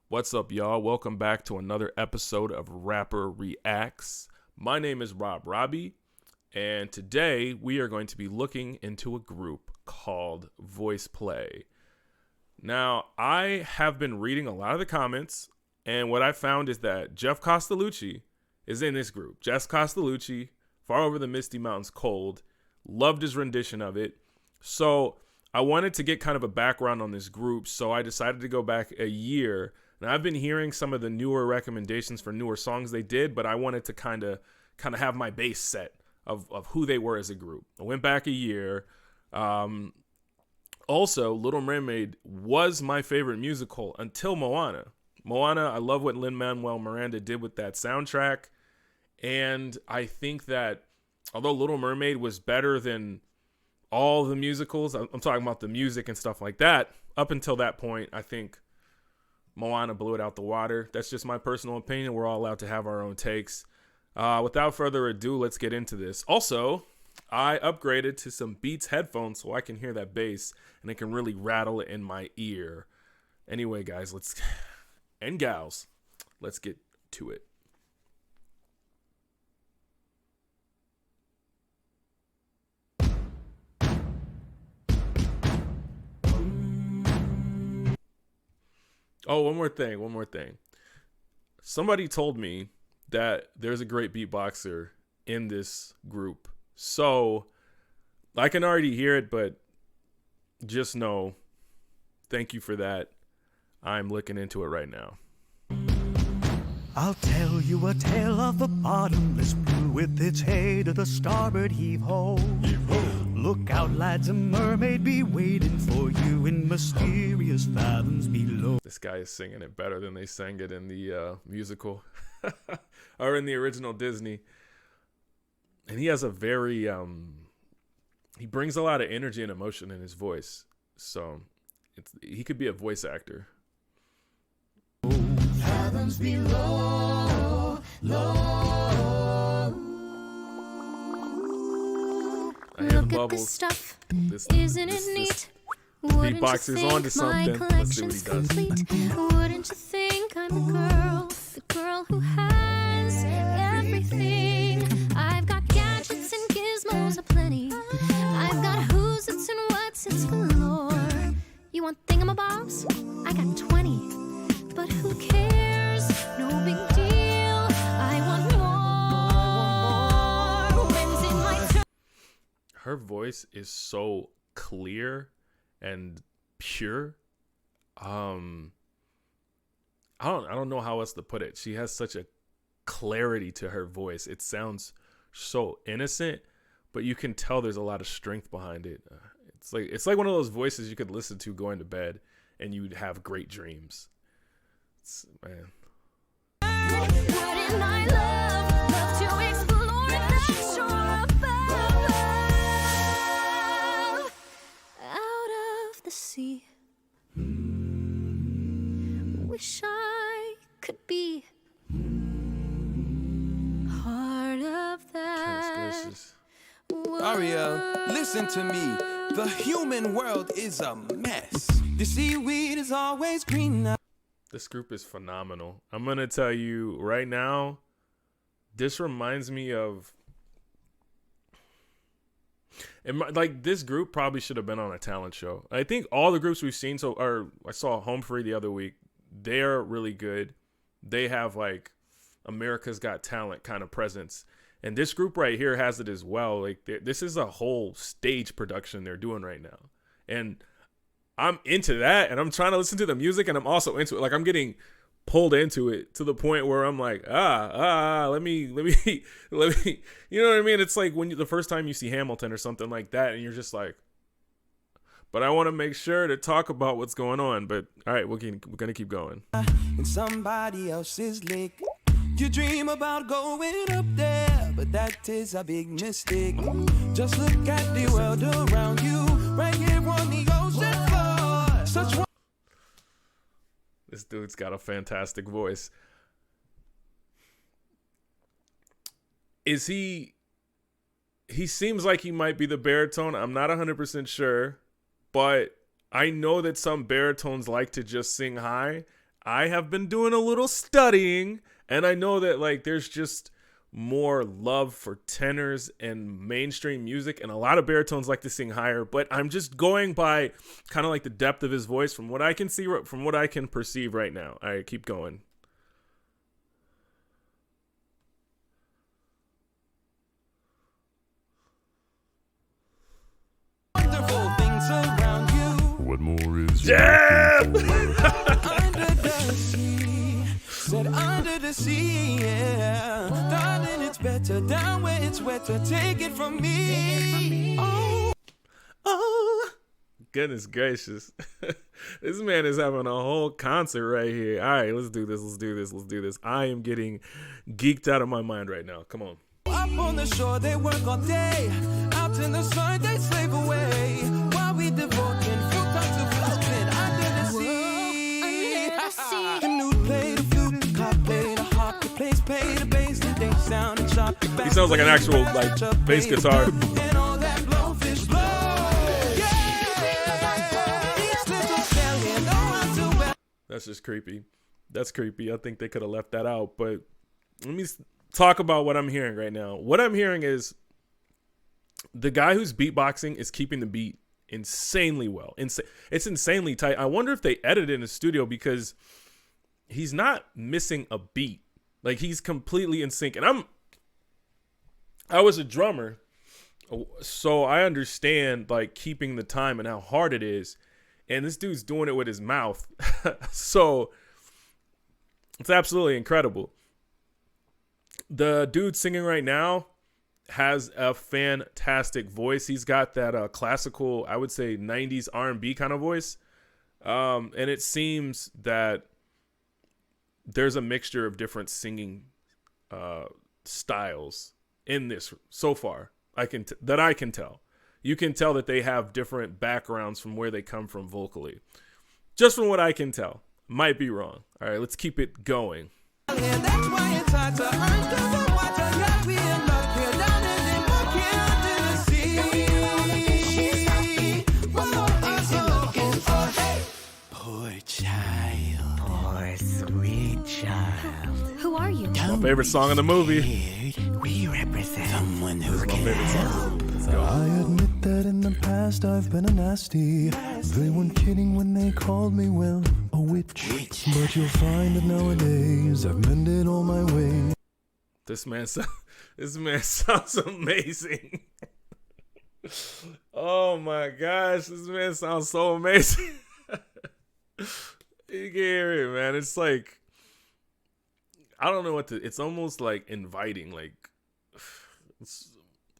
What's up, y'all? Welcome back to another episode of Rapper Reacts. My name is Robbie, and today we are going to be looking into a group called VoicePlay. Now, I have been reading a lot of the comments, and what I found is that Jeff Costellucci is in this group. Jeff Costellucci, Far Over the Misty Mountains Cold, loved his rendition of it. So I wanted to get kind of a background on this group, so I decided to go back a year. And I've been hearing some of the newer recommendations for newer songs they did, but I wanted to kind of have my base set of who they were as a group. I went back a year. Also, Little Mermaid was my favorite musical until Moana. I love what Lin-Manuel Miranda did with that soundtrack. And I think that although Little Mermaid was better than all the musicals, I'm talking about the music and stuff like that, up until that point, I think Moana blew it out the water. That's just my personal opinion. We're all allowed to have our own takes. Without further ado, let's get into this. Also, I upgraded to some Beats headphones so I can hear that bass and it can really rattle in my ear. Anyway, guys, and gals, let's get to it. Oh, one more thing. Somebody told me that there's a great beatboxer in this group. So I can already hear it, but just know, thank you for that. I'm looking into it right now. I'll tell you a tale of the bottomless blue with its hay to the starboard heave-ho. Look out, lads, a mermaid be waiting for you in mysterious fathoms below. This guy is singing it better than they sang it in the musical or in the original Disney. And he has a very, he brings a lot of energy and emotion in his voice. So he could be a voice actor. Fathoms below, I hear the Look at bubbles. this stuff, This, isn't it neat? Wouldn't you beatboxer's think onto something. my Let's see what he collection's does. complete? Wouldn't you think I'm the girl who has everything? I've got gadgets and gizmos aplenty. I've got who's it's and what's it's galore. You want thingamabobs? I got 20, but who cares? No big deal. I want more. When's it my turn? Her voice is so clear and pure. I don't know how else to put it. She has such a clarity to her voice. It sounds so innocent, but you can tell there's a lot of strength behind it. It's like one of those voices you could listen to going to bed and you'd have great dreams. Man. Wouldn't I love to explore that shore above? Out of the sea. Wish I could be part of that. Transgressors. Ariel, listen to me. The human world is a mess. The seaweed is always green now. This group is phenomenal. I'm going to tell you right now, this reminds me of... this group probably should have been on a talent show. I think all the groups we've seen, I saw Home Free the other week. They're really good. They have like America's Got Talent kind of presence. And this group right here has it as well. Like this is a whole stage production they're doing right now. And I'm into that, and I'm trying to listen to the music, and I'm also into it. Like I'm getting pulled into it to the point where I'm like, let me, you know what I mean? It's like when the first time you see Hamilton or something like that, and you're just like, but I want to make sure to talk about what's going on. But all right, we're gonna keep going. In somebody else's lake, you dream about going up there, but that is a big mistake. Just look at the world around you, right here on the ocean floor. Such. This dude's got a fantastic voice. Is he seems like he might be the baritone. I'm not 100% sure, but I know that some baritones like to just sing high. I have been doing a little studying, and I know that like there's just more love for tenors and mainstream music, and a lot of baritones like to sing higher, but I'm just going by kind of like the depth of his voice from what I can see, from what I can perceive right now. All right, keep going. Wonderful things around you. What more is Damn! Under the sea, said under the sea, yeah. Darling, it's better down where it's wetter. Take it from me. Oh, goodness gracious. This man is having a whole concert right here. All right, let's do this. I am getting geeked out of my mind right now. Come on. Up on the shore, they work all day. Out in the sun, they slave away. While we devoting full time to floating under the sea. Under the sea. The nude play the flute, the cop play the harp, the place play the bass, and they sound and chop. He sounds like an actual like bass guitar. And all that blowfish blow. Yeah. Each little stallion know how to well. That's just creepy. That's creepy. I think they could have left that out, but let me talk about what I'm hearing right now. What I'm hearing is the guy who's beatboxing is keeping the beat insanely well. It's insanely tight. I wonder if they edited in the studio because he's not missing a beat. Like he's completely in sync. And I was a drummer, so I understand like keeping the time and how hard it is. And this dude's doing it with his mouth. So it's absolutely incredible. The dude singing right now has a fantastic voice. He's got that classical, I would say 90s R&B kind of voice. And it seems that there's a mixture of different singing styles in this so far. I can tell. You can tell that they have different backgrounds from where they come from vocally. Just from what I can tell. Might be wrong. All right, let's keep it going. Yeah, that's why it's hard to underwater. Yeah, we in love here, down in the poor child. Poor sweet child. Who are you? My favorite song in the movie. We represent Someone who My can favorite song. Let's go. I admit that in the past I've been a nasty. They weren't kidding when they called me, well, a witch. But you'll find that nowadays I've mended all my ways. This man sounds amazing. Oh my gosh, this man sounds so amazing. You can hear it, man. It's like, I don't know what to, it's almost like inviting. Like,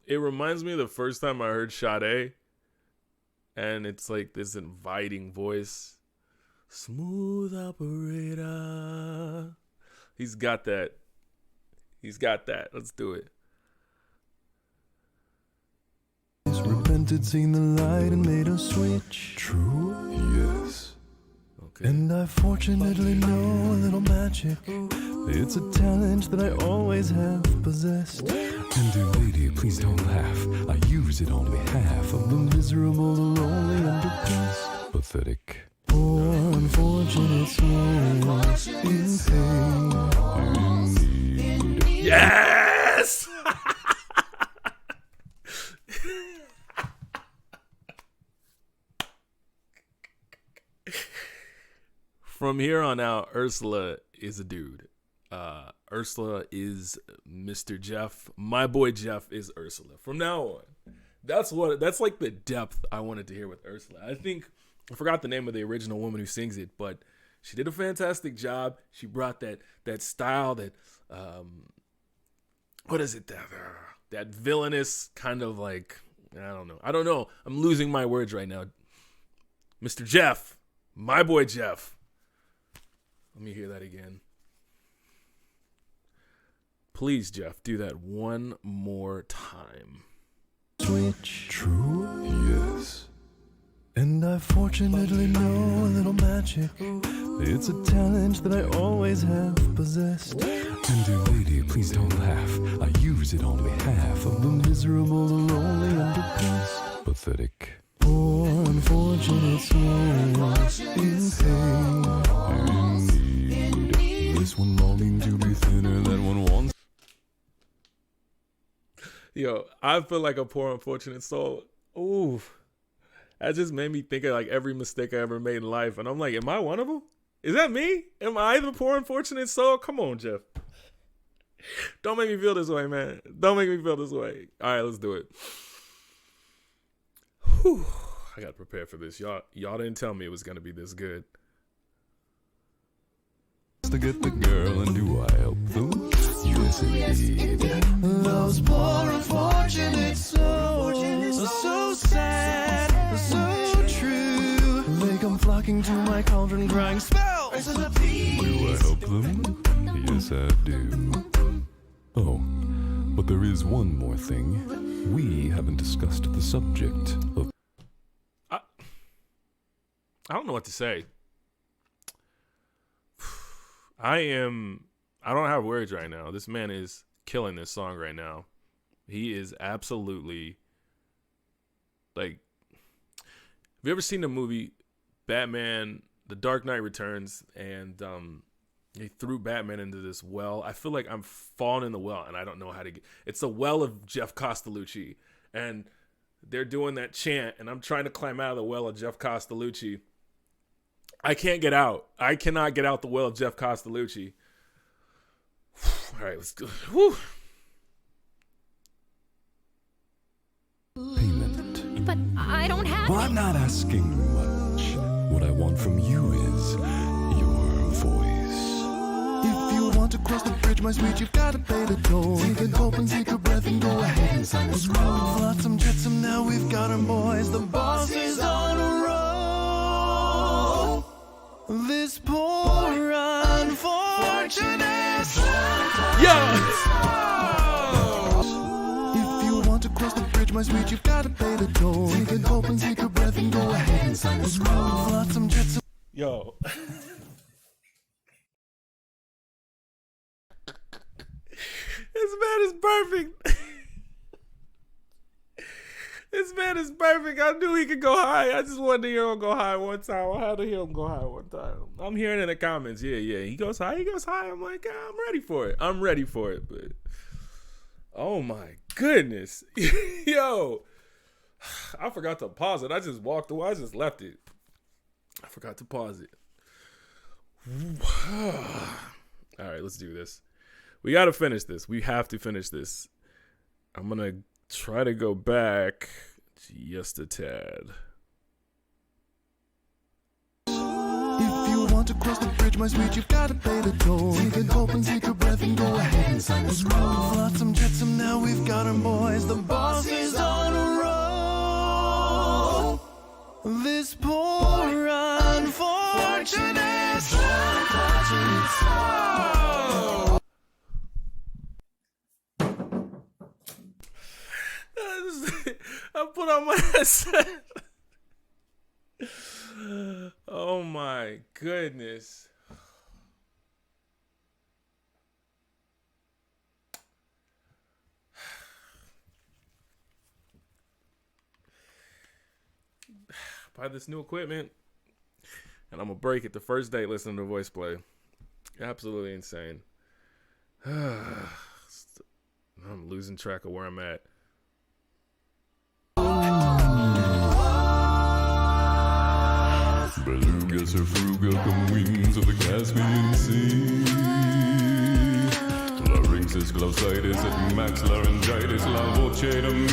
it reminds me of the first time I heard Sade. And it's like this inviting voice. Smooth operator. He's got that. Let's do it. Repented, seen the light and made a switch. True? Yes. Okay. And I fortunately know a little magic. It's a talent that I always have possessed. And dear lady, please don't laugh. I use it on behalf of the miserable, the lonely, and depressed. Pathetic. Poor unfortunate souls in pain. Indeed. Yes! From here on out, Ursula is a dude. Ursula is Mr. Jeff. My boy Jeff is Ursula. From now on, that's like the depth I wanted to hear with Ursula. I forgot the name of the original woman who sings it, but she did a fantastic job. She brought that style, that what is it, that villainous kind of like, I don't know. I'm losing my words right now. Mr. Jeff, my boy Jeff. Let me hear that again. Please, Jeff, do that one more time. Switch. True? Yes. And I fortunately know a little magic. It's a talent that I always have possessed. And dear lady, please don't laugh. I use it on behalf of the miserable, the lonely, and depressed. Pathetic. Poor unfortunate souls in pain. Indeed. This one longing to be thinner, that one wants. Yo, I feel like a poor unfortunate soul. Ooh, that just made me think of like every mistake I ever made in life, and I'm like, am I one of them? Is that me? Am I the poor unfortunate soul? Come on, Jeff. Don't make me feel this way, man. Don't make me feel this way. All right, let's do it. Whew. I got prepared for this. Y'all didn't tell me it was gonna be this good. To get the girl, and do I help them? Yes, indeed. Those poor unfortunate souls are so sad, so true. They come flocking to my cauldron, crying spells. Do I help them? Yes, I do. Oh, but there is one more thing. We haven't discussed the subject of. I don't know what to say. I don't have words right now. This man is killing this song right now. He is absolutely like, have you ever seen the movie Batman, The Dark Knight Returns, and he threw Batman into this well? I feel like I'm falling in the well and I don't know how to get. It's a well of Jeff Costellucci, and they're doing that chant, and I'm trying to climb out of the well of Jeff Costellucci. I can't get out. I cannot get out the well of Jeff Costellucci. All right, let's go. Whew. Payment. But I don't have Well, I'm not asking much. What I want from you is your voice. If you want to cross the bridge, my sweet, you've got to pay the toll. Take a gulp and take a breath and go ahead and sign the scroll. Flotsam, jetsam, now we've got our boys. The boss is on a roll. This poor unfortunate soul. If you want to cross the bridge, my sweet, you've got to pay the toll. Take a gulp and take a breath and go ahead and sign the scroll. Flotsam, jetsam. Yo. This man is perfect. This man is perfect. I knew he could go high. I just wanted to hear him go high one time. I had to hear him go high one time. I'm hearing in the comments, yeah. He goes high. I'm like, I'm ready for it. But oh my goodness. Yo. I forgot to pause it. I just walked away. I just left it. I forgot to pause it. All right, let's do this. We got to finish this. We have to finish this. I'm going to try to go back just a tad. If you want to cross the bridge, my sweet, you've got to pay the toll. Take a gulp and take a breath and go ahead and sign the scroll. Flotsam, jetsam, now we've got our boys. The boss is on a roll. This poor unfortunate soul. I put on my headset. Oh my goodness. Buy this new equipment and I'm gonna break it the first day listening to VoicePlay. Absolutely insane. I'm losing track of where I'm at. Belugas or fruga come wings of the Caspian Sea. Larynxis, glossitis, and max laryngitis, la voce to me.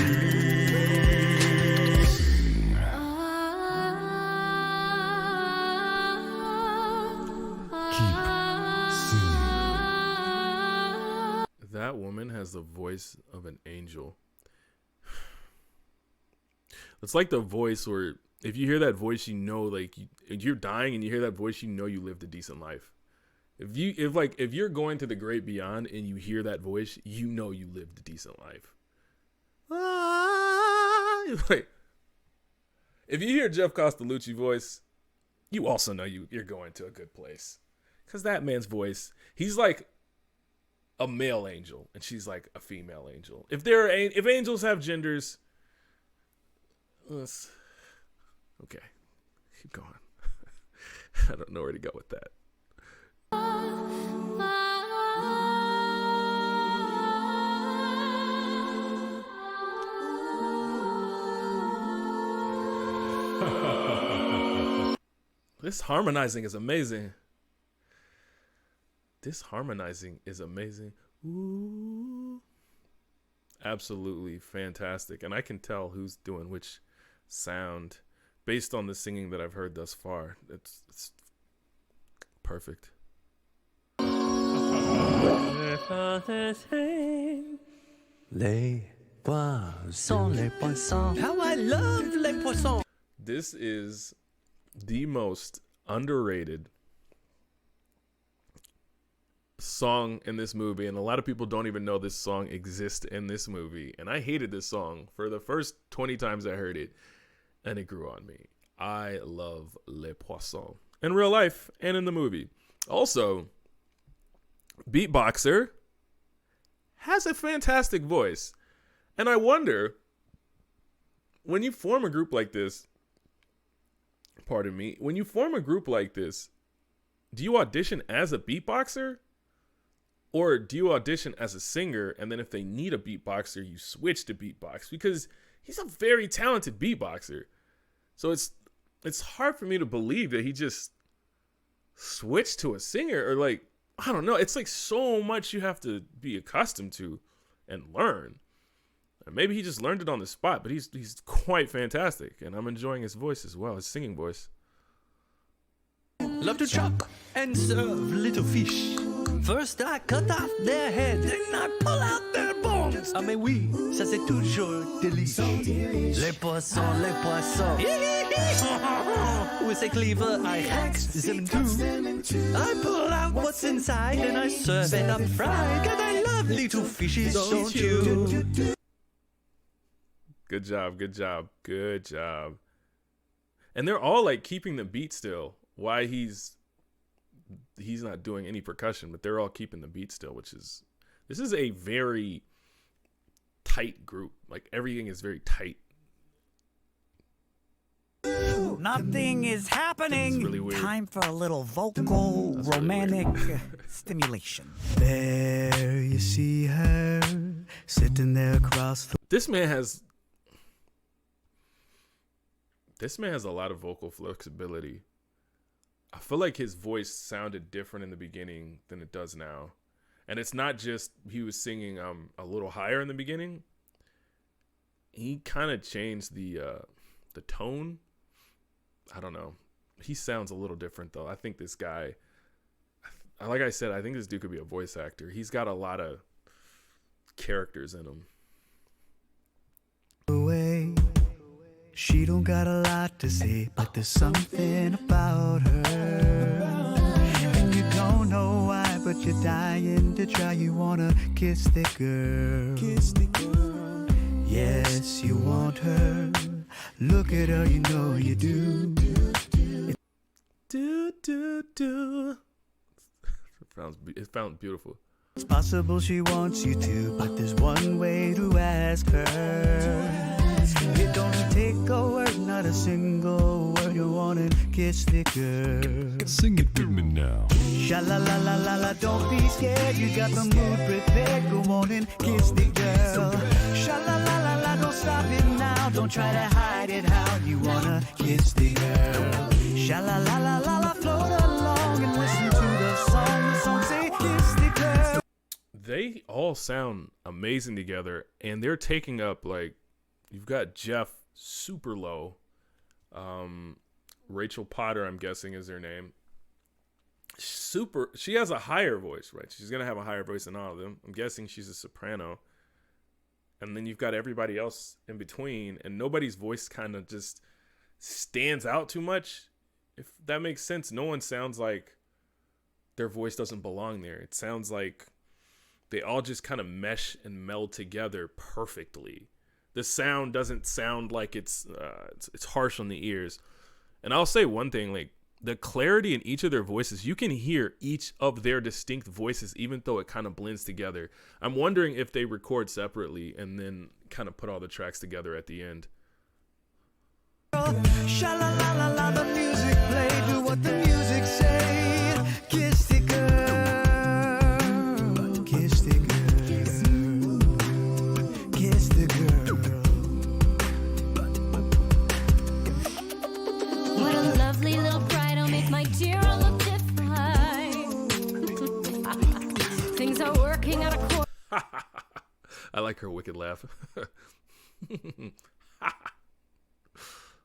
Keep singing. That woman has the voice of an angel. It's like the voice where if you hear that voice, you know, like you're dying and you hear that voice, you know you lived a decent life. If you're going to the great beyond and you hear that voice, you know you lived a decent life. Like, if you hear Jeff Costellucci voice, you also know you're going to a good place. Because that man's voice, he's like a male angel and she's like a female angel. If angels have genders, okay, keep going. I don't know where to go with that. This harmonizing is amazing. This harmonizing is amazing. Ooh. Absolutely fantastic. And I can tell who's doing which sound based on the singing that I've heard thus far. It's perfect. Les poissons. How I love les poissons. This is the most underrated song in this movie, and a lot of people don't even know this song exists in this movie. And I hated this song for the first 20 times I heard it, and it grew on me. I love Les Poissons in real life and in the movie. Also, Beatboxer has a fantastic voice, and I wonder, when you form a group like this, pardon me, when you form a group like this, do you audition as a beatboxer? Or do you audition as a singer, and then if they need a beatboxer, you switch to beatbox? Because he's a very talented beatboxer. So it's hard for me to believe that he just switched to a singer, or like, I don't know. It's like so much you have to be accustomed to and learn. And maybe he just learned it on the spot, but he's quite fantastic, and I'm enjoying his voice as well, his singing voice. Love to chop and serve little fish. First I cut off their head, then I pull out their bones. Ah mais oui, ça c'est toujours délicieux. Les poissons, les poissons. With a cleaver I hack them too. I pull out what's inside and I serve it up fried. 'Cause I love little fishes, don't you? Good job, good job, good job. And they're all like keeping the beat still. Why he's not doing any percussion, but they're all keeping the beat still, this is a very tight group. Like everything is very tight. Nothing is happening. It's really weird. Time for a little vocal, romantic stimulation. There you see her sitting there across the This man has a lot of vocal flexibility. I feel like his voice sounded different in the beginning than it does now. And it's not just he was singing a little higher in the beginning. He kind of changed the tone. I don't know. He sounds a little different though. I think this guy, like I said, I think this dude could be a voice actor. He's got a lot of characters in him. away. She don't got a lot to say, but there's something about her. And you don't know why, but you're dying to try. You wanna kiss the girl. Kiss the girl. Yes, you want her. Look at her, you know you do. Do. It sounds beautiful. It's possible she wants you to, but there's one way to ask her. You don't take a word, not a single word. You wanna kiss the girl. Sing it to me now. Sha la la la la la, don't be scared. You got the mood prepared. Go on and kiss the girl. Sha la la la la, don't stop it now. Don't try to hide it. How you wanna kiss the girl? Sha la la la la la, float along and listen to the song. The song say kiss the girl. They all sound amazing together, and they're taking up, like, you've got Jeff super low. Rachel Potter, I'm guessing, is her name. She has a higher voice, right? She's gonna have a higher voice than all of them. I'm guessing she's a soprano. And then you've got everybody else in between, and nobody's voice kind of just stands out too much. If that makes sense, no one sounds like their voice doesn't belong there. It sounds like they all just kind of mesh and meld together perfectly. The sound doesn't sound like it's harsh on the ears. And I'll say one thing, like, the clarity in each of their voices, you can hear each of their distinct voices, even though it kind of blends together. I'm wondering if they record separately and then kind of put all the tracks together at the end. Sha la la la la, the music play. Do what the music say. Kiss the girl. Kiss the girl. Kiss the girl. What a lovely little bridal maid Things are working out I like her wicked laugh.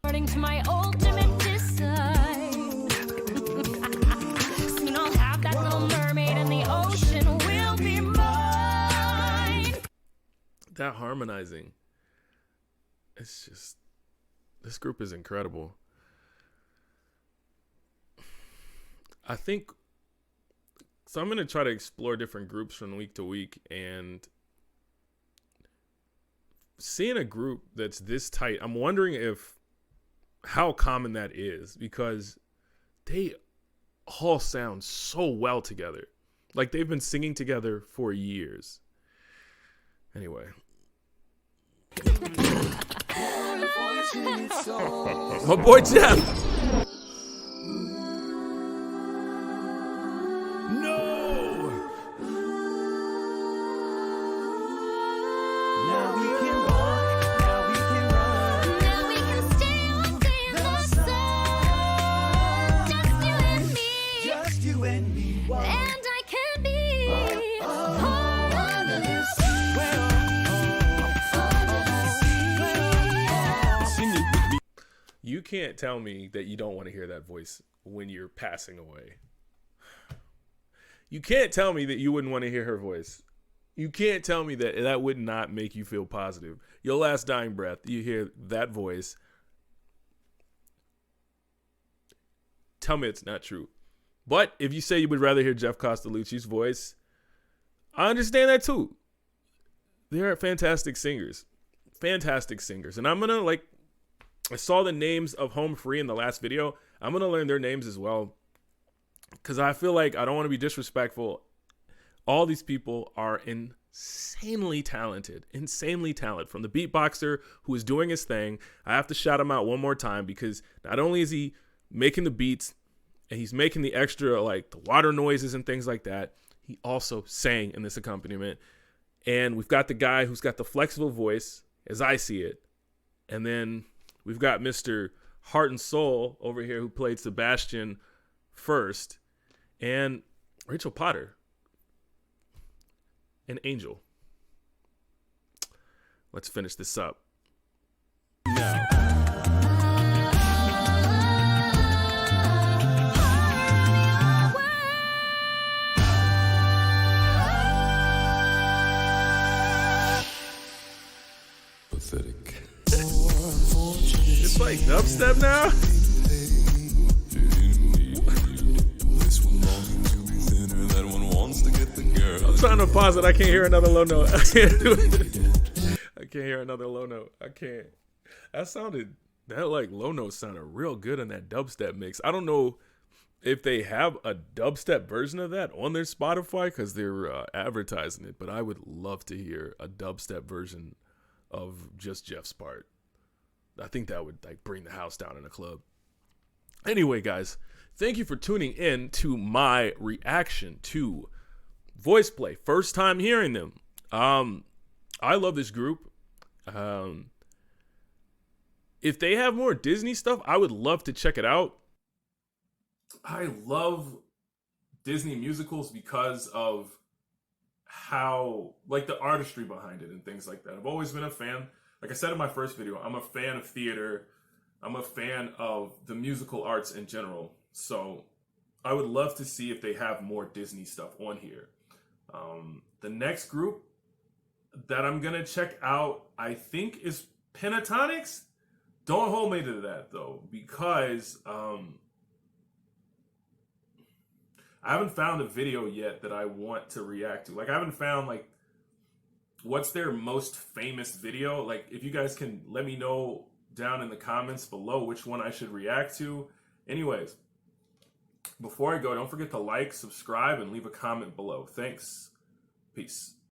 according to my ultimate design. Soon I'll have that little mermaid and the ocean will be mine. That harmonizing. It's just, this group is incredible. I think, so I'm going to try to explore different groups from week to week, and seeing a group that's this tight, I'm wondering how common that is, because they all sound so well together. Like they've been singing together for years. Anyway. My boy Jeff. Now we can walk, now we can run. Now we can stay all day in the sun. Just you and me. Just you and me. Whoa. And I can be part of this. You can't tell me that you don't want to hear that voice when you're passing away. You can't tell me that you wouldn't want to hear her voice. You can't tell me that that would not make you feel positive. Your last dying breath, you hear that voice. Tell me it's not true. But if you say you would rather hear Jeff Costellucci's voice, I understand that too. They're fantastic singers. Fantastic singers. And I'm going to I saw the names of Home Free in the last video. I'm going to learn their names as well, because I feel like I don't want to be disrespectful. All these people are insanely talented, from the beatboxer who is doing his thing. I have to shout him out one more time, because not only is he making the beats and he's making the extra, like the water noises and things like that, he also sang in this accompaniment. And we've got the guy who's got the flexible voice, as I see it. And then we've got Mr. Heart and Soul over here, who played Sebastian first, and Rachel Potter, an angel. Let's finish this up. Now. Pathetic. It's like dubstep now. I'm trying to pause it. I can't hear another low note. I can't do it. I can't hear another low note. I can't. That like low note sounded real good in that dubstep mix. I don't know if they have a dubstep version of that on their Spotify, because they're advertising it, but I would love to hear a dubstep version of just Jeff's part. I think that would like bring the house down in a club. Anyway, guys, thank you for tuning in to my reaction to VoicePlay. First time hearing them. I love this group. If they have more Disney stuff, I would love to check it out. I love Disney musicals because of how, like, the artistry behind it and things like that. I've always been a fan. Like I said in my first video, I'm a fan of theater. I'm a fan of the musical arts in general. So I would love to see if they have more Disney stuff on here. The next group that I'm going to check out, I think, is Pentatonics. Don't hold me to that, though, because I haven't found a video yet that I want to react to. Like, I haven't found, like, what's their most famous video. Like, if you guys can let me know down in the comments below which one I should react to. Anyways, before I go, don't forget to like, subscribe, and leave a comment below. Thanks. Peace.